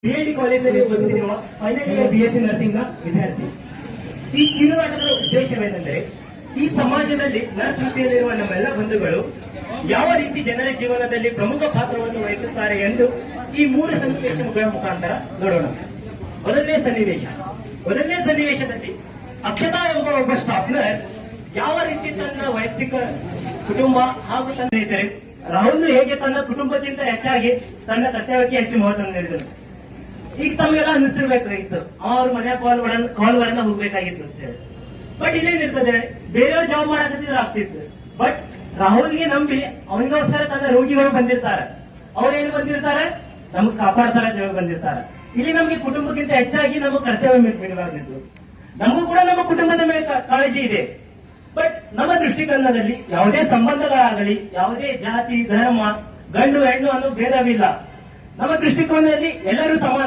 BLD ಕಾಲೇಜಲ್ಲಿ ಓದುತ್ತಿರುವ final year BSc nursing ನ ವಿದ್ಯಾರ್ಥಿ. ಈ ಕಿರುನಾಟಕದ ಉದ್ದೇಶವೇನೆಂದರೆ ಈ ಸಮಾಜದಲ್ಲಿ ನರ್ಸ್ ವೃತ್ತಿಯಲ್ಲಿರುವ ನಮ್ಮೆಲ್ಲ ಬಂಧುಗಳು ಯಾವ ರೀತಿ ಜನರ ಜೀವನದಲ್ಲಿ ಪ್ರಮುಖ ಪಾತ್ರವನ್ನು ವಹಿಸುತ್ತಾರೆ ಎಂದು ಈ ಮೂರು ಸನ್ನಿವೇಶಗಳ ಮುಖಾಂತರ ನೋಡೋಣ. ಮೊದಲನೇ ಸನ್ನಿವೇಶದಲ್ಲಿ ಅಕ್ಷತಾ ಎಂಬ ಒಬ್ಬ ಸ್ಟಾಫ್ ನರ್ಸ್ ಯಾವ ರೀತಿ ತನ್ನ ವೈಯಕ್ತಿಕ ಕುಟುಂಬ ಹಾಗೂ ತನ್ನ ಸ್ನೇಹಿತರೆ ರಾಹುಲ್ ಹೇಗೆ ತನ್ನ ಕುಟುಂಬಕ್ಕಿಂತ ಹೆಚ್ಚಾಗಿ ತನ್ನ ಕರ್ತವ್ಯಕ್ಕೆ ಹೆಚ್ಚು ಮಹತ್ವ ನೀಡಿದರು. ಈಗ ತಮಗೆಲ್ಲ ಅನ್ನಿಸ್ತಿರ್ಬೇಕಾಗಿತ್ತು ಅವ್ರ ಮನೆಯ ಕಾಲ್ಗಳನ್ನ ಹೋಗ್ಬೇಕಾಗಿತ್ತು ಅಂತ ಹೇಳಿ. ಬಟ್ ಇಲ್ಲೇನಿರ್ತದೆ, ಬೇರೆಯವ್ರ ಜಾಬ್ ಮಾಡಕತ್ತಿದ್ರೆ ಆಗ್ತಿತ್ತು. ಬಟ್ ರಾಹುಲ್ಗೆ ನಂಬಿ ಅವನಿಗೋಸ್ಕರ ತನ್ನ ರೋಗಿಗಳು ಬಂದಿರ್ತಾರೆ. ಅವ್ರೇನು ಬಂದಿರ್ತಾರೆ, ನಮಗ್ ಕಾಪಾಡ್ತಾರೆ ಅಂತ ಹೇಳಿ ಬಂದಿರ್ತಾರೆ. ಇಲ್ಲಿ ನಮ್ಗೆ ಕುಟುಂಬಕ್ಕಿಂತ ಹೆಚ್ಚಾಗಿ ನಮ್ಮ ಕರ್ತವ್ಯ ಮಿಡಲಾಗಿತ್ತು. ನಮಗೂ ಕೂಡ ನಮ್ಮ ಕುಟುಂಬದ ಮೇಲೆ ಕಾಳಜಿ ಇದೆ. ಬಟ್ ನಮ್ಮ ದೃಷ್ಟಿಕೋನದಲ್ಲಿ ಯಾವುದೇ ಸಂಬಂಧಗಳಾಗಲಿ, ಯಾವುದೇ ಜಾತಿ ಧರ್ಮ ಗಂಡು ಹೆಣ್ಣು ಅನ್ನೋ ಭೇದವಿಲ್ಲ. ನಮ್ಮ ದೃಷ್ಟಿಕೋನದಲ್ಲಿ ಎಲ್ಲರೂ ಸಮಾನ.